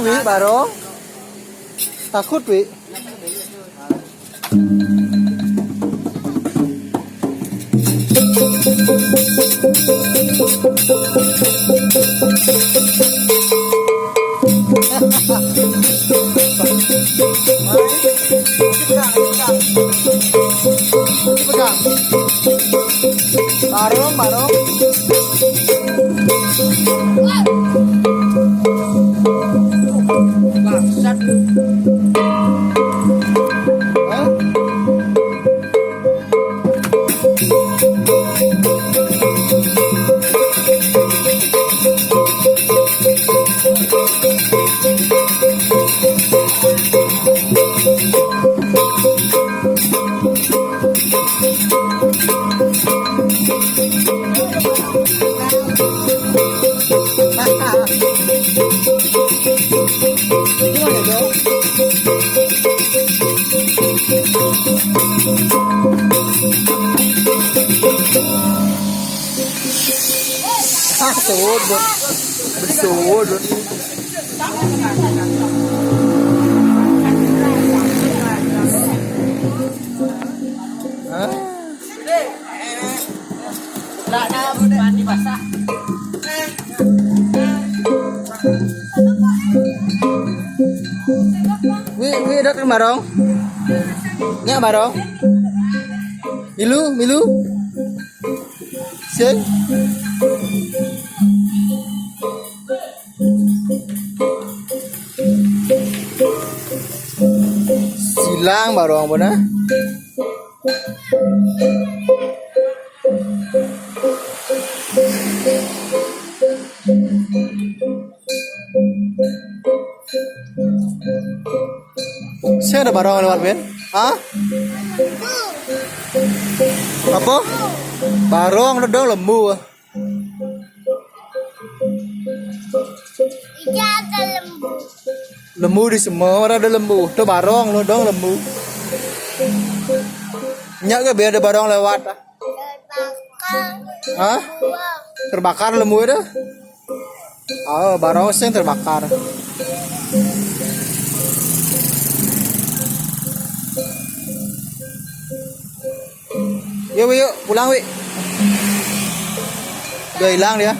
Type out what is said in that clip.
Wi Barong. Takut Wi. Pegang. Barong. Bangsat. Bersud. Mandi basah. Wi datang Barong. Nyak Barong. Milu. Sing. Silang Barong mana? Saya ada Barong lewat Ben? Hah? Apa? Barong dong lembu. Iya ada lembu. Lembu di semua ada lembu. Tuh Barong lo dong lembu. Nyak ke biar ada Barong lewat. Terbakar. Hah? Terbakar lembu itu? Oh, Barong sing terbakar. Yuk pulang Wi. Udah hilang dia.